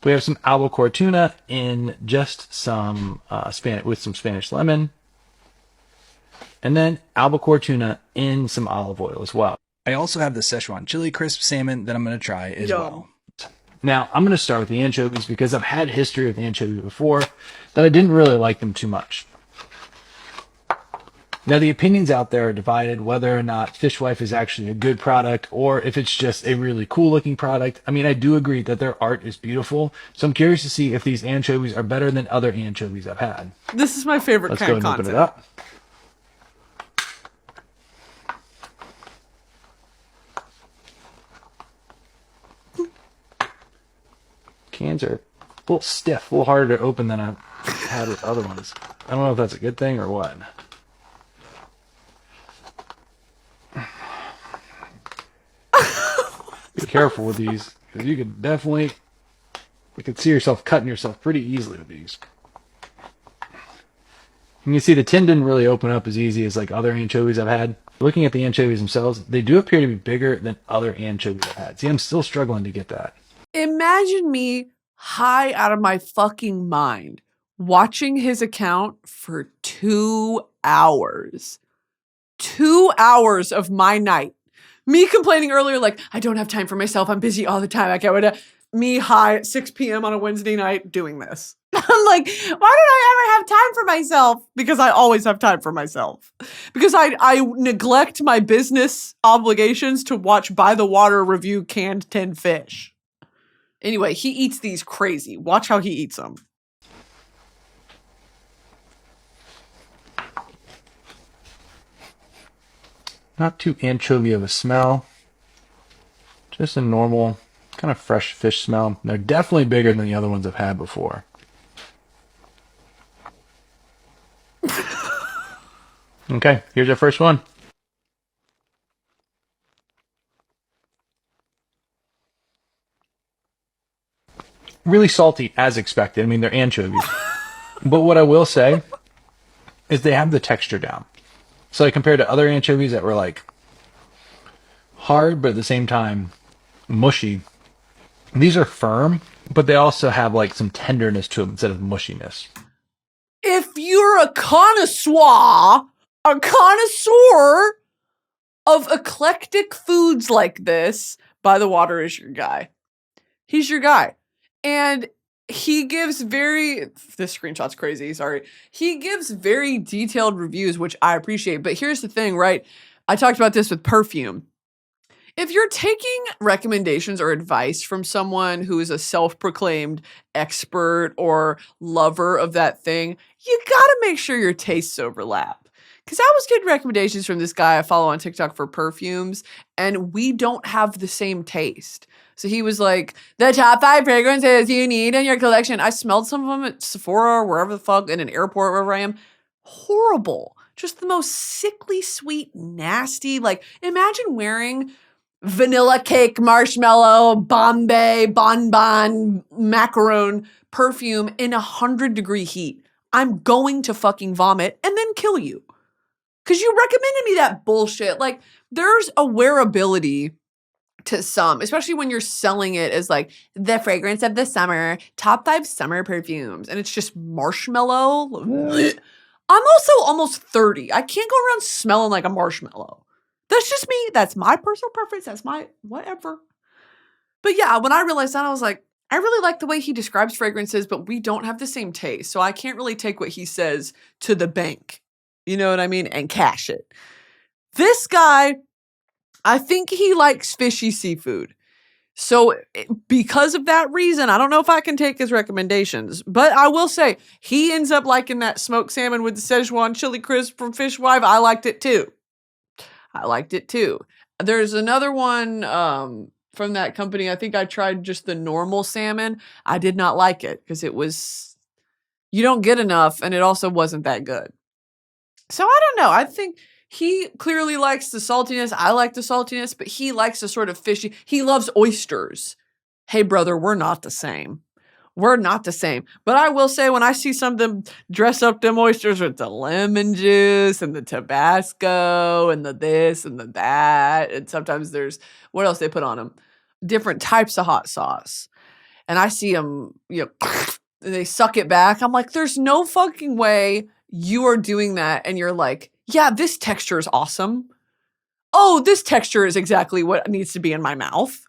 We have some albacore tuna in just some with some Spanish lemon. And then albacore tuna in some olive oil as well. I also have the Szechuan chili crisp salmon that I'm going to try as well. Now, I'm going to start with the anchovies because I've had history with anchovy before that I didn't really like them too much. Now, the opinions out there are divided whether or not Fishwife is actually a good product or if it's just a really cool looking product. I mean, I do agree that their art is beautiful, so I'm curious to see if these anchovies are better than other anchovies I've had. This is my favorite kind of content. Let's go and open it up. Cans are a little stiff, a little harder to open than I've had with other ones. I don't know if that's a good thing or what. Be careful with these, because you could see yourself cutting yourself pretty easily with these. You can see the tin didn't really open up as easy as like other anchovies I've had. Looking at the anchovies themselves, they do appear to be bigger than other anchovies I've had. See, I'm still struggling to get that. Imagine me high out of my fucking mind watching his account for 2 hours. 2 hours of my night. Me complaining earlier, like, I don't have time for myself. I'm busy all the time. I can't wait to... Me high at 6 p.m. on a Wednesday night doing this. I'm like, why did I ever have time for myself? Because I always have time for myself. Because I neglect my business obligations to watch By the Water review canned tinned fish. Anyway, he eats these crazy. Watch how he eats them. Not too anchovy of a smell. Just a normal, kind of fresh fish smell. They're definitely bigger than the other ones I've had before. Okay, here's our first one. really salty as expected. I mean, they're anchovies. But what I will say is they have the texture down. So like compared to other anchovies that were like hard, but at the same time mushy, these are firm, but they also have like some tenderness to them instead of mushiness. If you're a connoisseur of eclectic foods like this, By the Water is your guy. He's your guy. And he gives this screenshot's crazy, sorry. He gives very detailed reviews, which I appreciate. But here's the thing, right? I talked about this with perfume. If you're taking recommendations or advice from someone who is a self-proclaimed expert or lover of that thing, you gotta make sure your tastes overlap. Because I was getting recommendations from this guy I follow on TikTok for perfumes, and we don't have the same taste. So he was like, the top 5 fragrances you need in your collection. I smelled some of them at Sephora or wherever the fuck, in an airport, wherever I am. Horrible. Just the most sickly, sweet, nasty. Like, imagine wearing vanilla cake, marshmallow, Bombay, bonbon, macaron perfume in 100-degree heat. I'm going to fucking vomit and then kill you. Because you recommended me that bullshit. Like, there's a wearability to some, especially when you're selling it as like the fragrance of the summer, top 5 summer perfumes, and it's just marshmallow. I'm also almost 30. I can't go around smelling like a marshmallow. That's just me. That's my personal preference. That's my whatever. But yeah, when I realized that, I was like, I really like the way he describes fragrances, but we don't have the same taste. So I can't really take what he says to the bank. You know what I mean? And cash it. This guy, I think he likes fishy seafood. So because of that reason, I don't know if I can take his recommendations, but I will say he ends up liking that smoked salmon with the Szechuan chili crisp from Fishwife. I liked it too. There's another one from that company. I think I tried just the normal salmon. I did not like it because you don't get enough, and it also wasn't that good. So I don't know. I think he clearly likes the saltiness. I like the saltiness, but he likes the sort of fishy. He loves oysters. Hey, brother, we're not the same. But I will say, when I see something dress up them oysters with the lemon juice and the Tabasco and the this and the that, and sometimes there's, what else they put on them? Different types of hot sauce. And I see them, they suck it back. I'm like, there's no fucking way you are doing that. And you're like, yeah, this texture is awesome. Oh, this texture is exactly what needs to be in my mouth.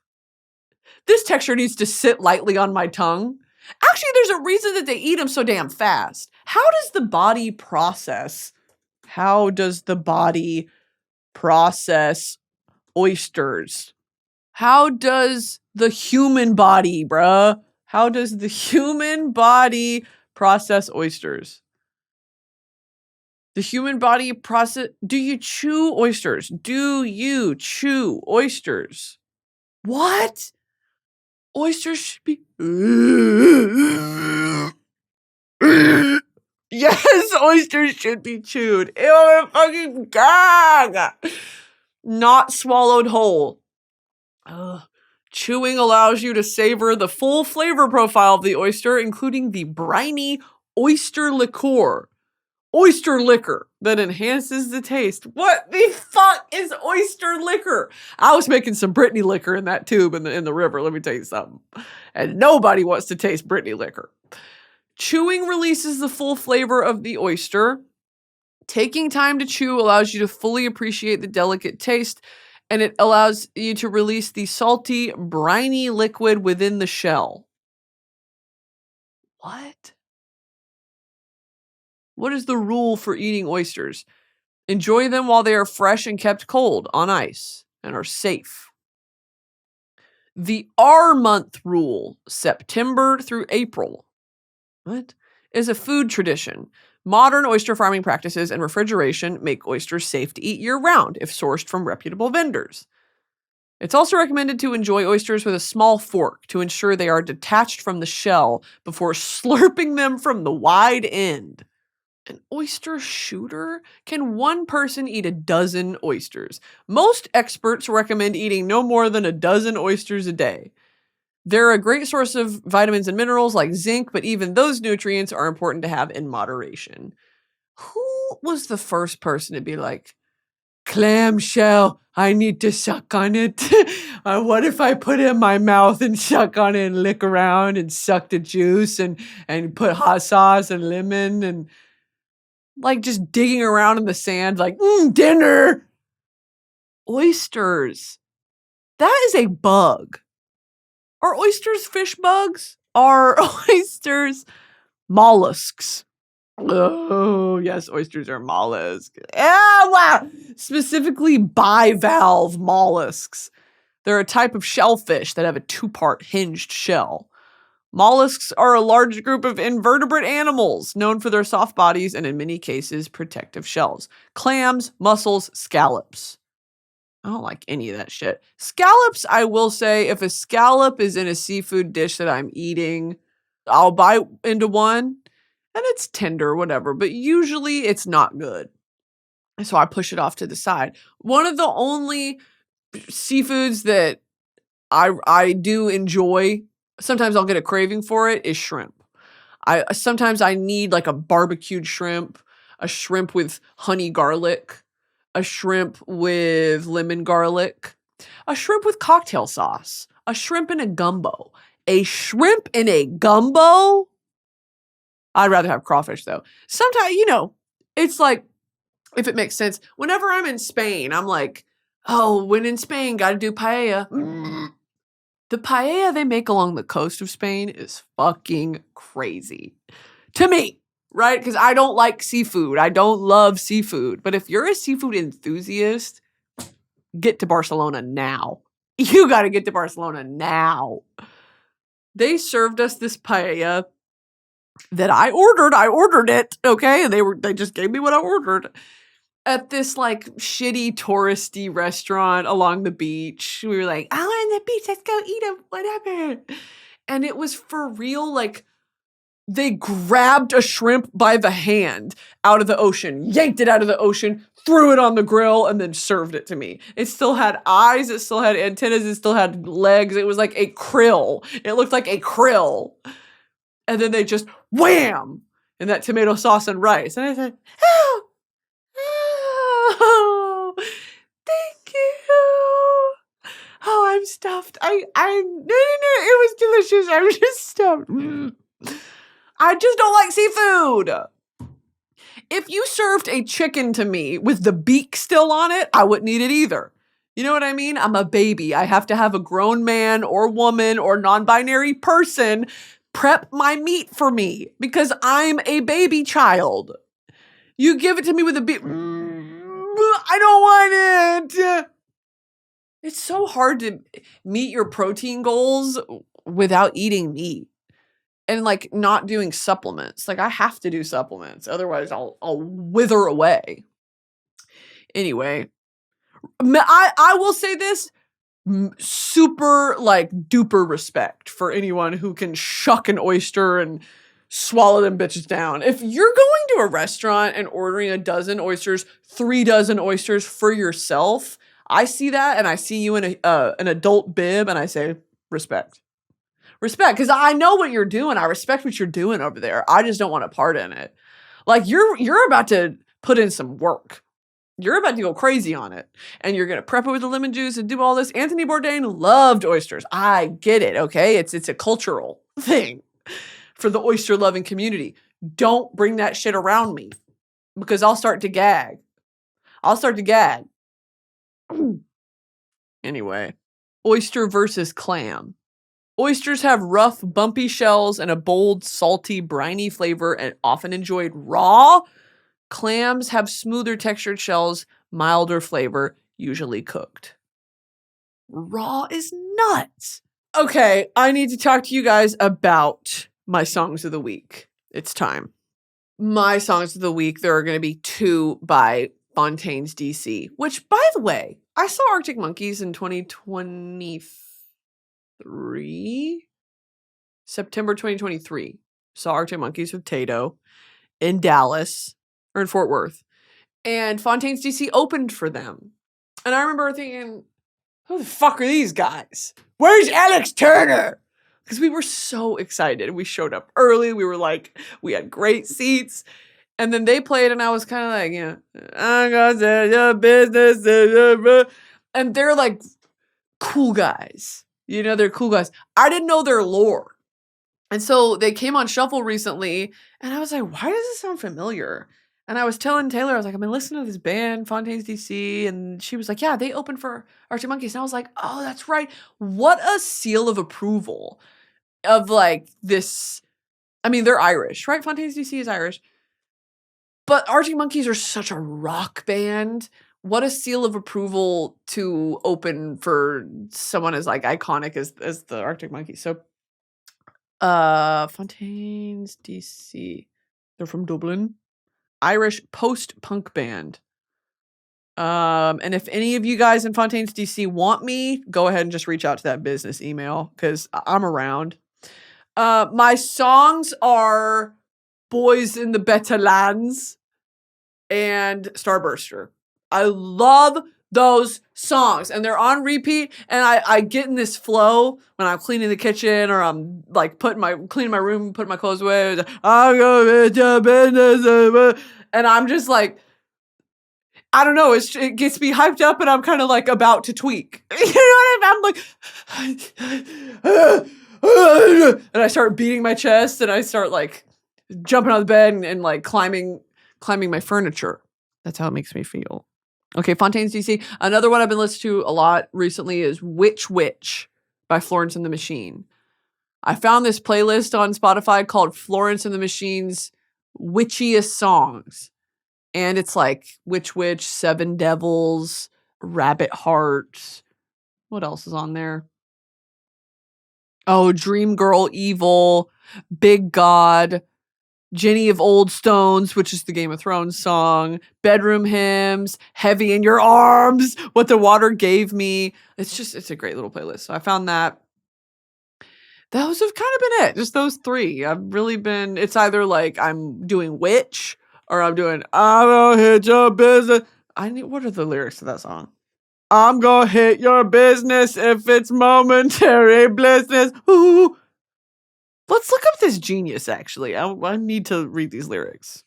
This texture needs to sit lightly on my tongue. Actually, there's a reason that they eat them so damn fast. How does the body process oysters? How does the human body, bruh? How does the human body process oysters? The human body process... Do you chew oysters? Do you chew oysters? What? Oysters should be... Yes, oysters should be chewed. Ew, fucking gag. Not swallowed whole. Ugh. Chewing allows you to savor the full flavor profile of the oyster, including the briny oyster liquor. Oyster liquor that enhances the taste. What the fuck is oyster liquor? I was making some Brittany liquor in that tube in the river, let me tell you something. And nobody wants to taste Brittany liquor. Chewing releases the full flavor of the oyster. Taking time to chew allows you to fully appreciate the delicate taste, and it allows you to release the salty, briny liquid within the shell. What? What is the rule for eating oysters? Enjoy them while they are fresh and kept cold on ice and are safe. The R month rule, September through April. What? Is a food tradition. Modern oyster farming practices and refrigeration make oysters safe to eat year-round if sourced from reputable vendors. It's also recommended to enjoy oysters with a small fork to ensure they are detached from the shell before slurping them from the wide end. An oyster shooter? Can one person eat a dozen oysters? Most experts recommend eating no more than a dozen oysters a day. They're a great source of vitamins and minerals like zinc, but even those nutrients are important to have in moderation. Who was the first person to be like, clamshell, I need to suck on it? What if I put it in my mouth and suck on it and lick around and suck the juice and put hot sauce and lemon and like just digging around in the sand like, dinner. Oysters. That is a bug. Are oysters fish bugs? Are oysters mollusks? Oh, yes, oysters are mollusks. Ah, wow. Specifically bivalve mollusks. They're a type of shellfish that have a two-part hinged shell. Mollusks are a large group of invertebrate animals known for their soft bodies and, in many cases, protective shells. Clams, mussels, scallops. I don't like any of that shit. Scallops, I will say, if a scallop is in a seafood dish that I'm eating, I'll bite into one and it's tender, whatever, but usually it's not good. So I push it off to the side. One of the only seafoods that I do enjoy, sometimes I'll get a craving for it, is shrimp. Sometimes I need like a barbecued shrimp, a shrimp with honey garlic, a shrimp with lemon garlic, a shrimp with cocktail sauce, a shrimp in a gumbo. A shrimp in a gumbo? I'd rather have crawfish though. Sometimes, it's like, if it makes sense, whenever I'm in Spain, I'm like, oh, when in Spain, gotta do paella. The paella they make along the coast of Spain is fucking crazy. To me. Right? Because I don't like seafood. I don't love seafood. But if you're a seafood enthusiast, get to Barcelona now. You got to get to Barcelona now. They served us this paella that I ordered. I ordered it, okay? And they just gave me what I ordered at this like shitty touristy restaurant along the beach. We were like, oh, on the beach, let's go eat it, whatever. And it was for real, like, they grabbed a shrimp by the hand out of the ocean, yanked it out of the ocean, threw it on the grill, and then served it to me. It still had eyes. It still had antennas. It still had legs. It was like a krill. It looked like a krill. And then they just wham! And that tomato sauce and rice. And I said, oh, thank you. Oh, I'm stuffed. No, it was delicious. I'm just stuffed. I just don't like seafood. If you served a chicken to me with the beak still on it, I wouldn't eat it either. You know what I mean? I'm a baby. I have to have a grown man or woman or non-binary person prep my meat for me because I'm a baby child. You give it to me with a beak. I don't want it. It's so hard to meet your protein goals without eating meat. And like not doing supplements. Like I have to do supplements. Otherwise I'll wither away. Anyway, I will say this, super like duper respect for anyone who can shuck an oyster and swallow them bitches down. If you're going to a restaurant and ordering a dozen oysters, 3 dozen oysters for yourself, I see that and I see you in an adult bib and I say respect. Respect, because I know what you're doing. I respect what you're doing over there. I just don't want a part in it. Like you're about to put in some work. You're about to go crazy on it. And you're gonna prep it with the lemon juice and do all this. Anthony Bourdain loved oysters. I get it, okay? It's a cultural thing for the oyster loving community. Don't bring that shit around me because I'll start to gag. Anyway, oyster versus clam. Oysters have rough, bumpy shells and a bold, salty, briny flavor and often enjoyed raw. Clams have smoother textured shells, milder flavor, usually cooked. Raw is nuts. Okay, I need to talk to you guys about my songs of the week. It's time. My songs of the week, there are going to be 2 by Fontaines D.C, which, by the way, I saw Arctic Monkeys in 2023. September 2023. Saw Arctic Monkeys with Tato in Dallas or in Fort Worth. And Fontaines D.C. opened for them. And I remember thinking, who the fuck are these guys? Where's Alex Turner? because we were so excited. We showed up early. We were like, we had great seats. And then they played, and I was kind of like, you know, I'm gonna say your business. And they're like cool guys. You know, they're cool guys. I didn't know their lore. And so they came on shuffle recently, and I was like, why does this sound familiar? And I was telling Taylor, I was like, I've been listening to this band, Fontaines D.C. And she was like, yeah, they opened for Arctic Monkeys. And I was like, oh, that's right. What a seal of approval of like this. I mean, they're Irish, right? Fontaines D.C. is Irish. But Arctic Monkeys are such a rock band. What a seal of approval to open for someone as like iconic as the Arctic Monkeys. So Fontaines D.C. They're from Dublin. Irish post-punk band. And if any of you guys in Fontaines D.C. want me, go ahead and just reach out to that business email because I'm around. My songs are Boys in the Better Lands and Starburster. I love those songs, and they're on repeat, and I get in this flow when I'm cleaning the kitchen or I'm like cleaning my room, putting my clothes away. I'm gonna be your business, and I'm just like, I don't know, it gets me hyped up, and I'm kind of like about to tweak. You know what I mean? I'm like, and I start beating my chest, and I start like jumping on the bed and like climbing my furniture. That's how it makes me feel. Okay, Fontaines D.C. Another one I've been listening to a lot recently is Witch by Florence and the Machine. I found this playlist on Spotify called Florence and the Machine's Witchiest Songs. And it's like Witch, Seven Devils, Rabbit Heart. What else is on there? Oh, Dream Girl Evil, Big God, Jenny of Old Stones, which is the Game of Thrones song, Bedroom Hymns, Heavy in Your Arms, What the Water Gave Me. It's a great little playlist. So I found that. Those have kind of been it. Just those three. It's either like I'm doing Witch or I'm doing I'm gonna hit your business. What are the lyrics to that song? I'm gonna hit your business if it's momentary blissness. Ooh. Let's look up this genius, actually. I need to read these lyrics.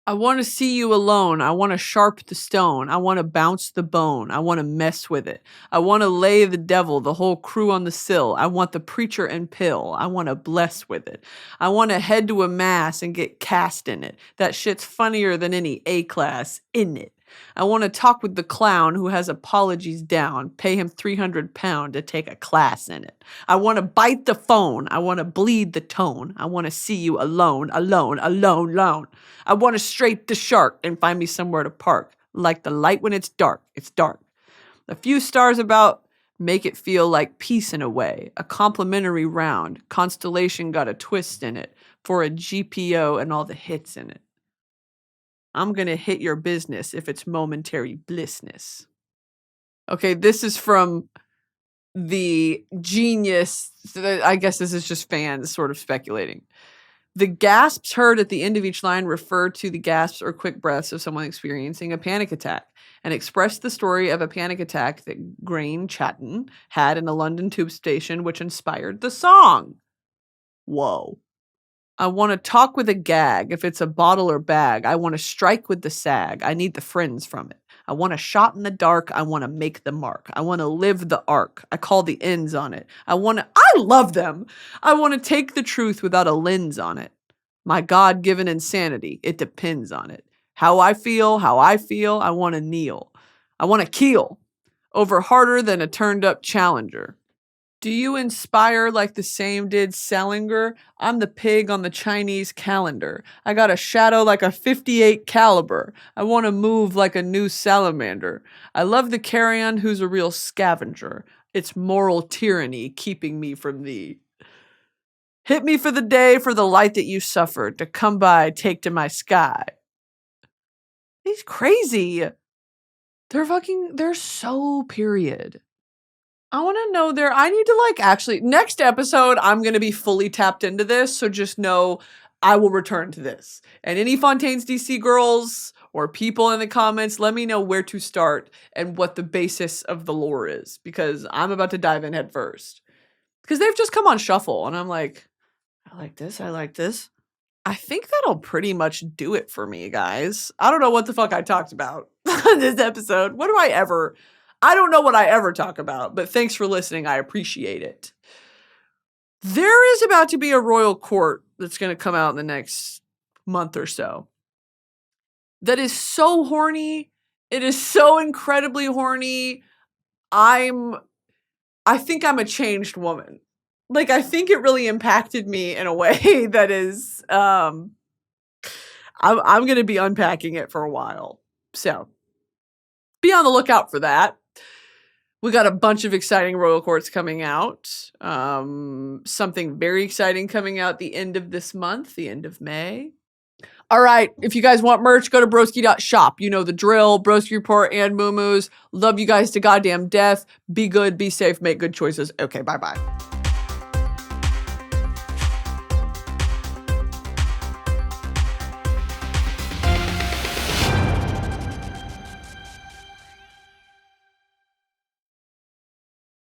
I want to see you alone. I want to sharp the stone. I want to bounce the bone. I want to mess with it. I want to lay the devil, the whole crew on the sill. I want the preacher and pill. I want to bless with it. I want to head to a mass and get cast in it. That shit's funnier than any A-class in it. I want to talk with the clown who has apologies down, pay him £300 to take a class in it. I want to bite the phone. I want to bleed the tone. I want to see you alone. I want to straight the shark and find me somewhere to park. Like the light when it's dark. It's dark. A few stars about make it feel like peace in a way. A complimentary round. Constellation got a twist in it for a GPO and all the hits in it. I'm going to hit your business if it's momentary blissness. Okay, this is from the genius. I guess this is just fans sort of speculating. The gasps heard at the end of each line refer to the gasps or quick breaths of someone experiencing a panic attack and express the story of a panic attack that Grain Chatton had in a London tube station, which inspired the song. Whoa. I want to talk with a gag. If it's a bottle or bag, I want to strike with the sag. I need the friends from it. I want a shot in the dark. I want to make the mark. I want to live the arc. I call the ends on it. I love them. I want to take the truth without a lens on it. My God-given insanity. It depends on it. How I feel. I want to kneel. I want to keel. Over harder than a turned-up challenger. Do you inspire like the same did Salinger? I'm the pig on the Chinese calendar. I got a shadow like a 58 caliber. I want to move like a new salamander. I love the carrion who's a real scavenger. It's moral tyranny keeping me from thee. Hit me for the day, for the light that you suffered. To come by, take to my sky. He's crazy. They're so period. I want to know I need to next episode, I'm going to be fully tapped into this. So just know I will return to this. And any Fontaines DC girls or people in the comments, let me know where to start and what the basis of the lore is, because I'm about to dive in head first. because they've just come on shuffle, and I'm like, I like this. I like this. I think that'll pretty much do it for me, guys. I don't know what the fuck I talked about on this episode. I don't know what I ever talk about, but thanks for listening. I appreciate it. There is about to be a royal court that's going to come out in the next month or so. That is so horny. It is so incredibly horny. I think I'm a changed woman. Like, I think it really impacted me in a way that is, I'm going to be unpacking it for a while. So be on the lookout for that. We got a bunch of exciting royal courts coming out. Something very exciting coming out the end of this month, the end of May. All right. If you guys want merch, go to broski.shop. You know the drill. Broski Report and Moo Moos. Love you guys to goddamn death. Be good, be safe, make good choices. Okay, bye-bye.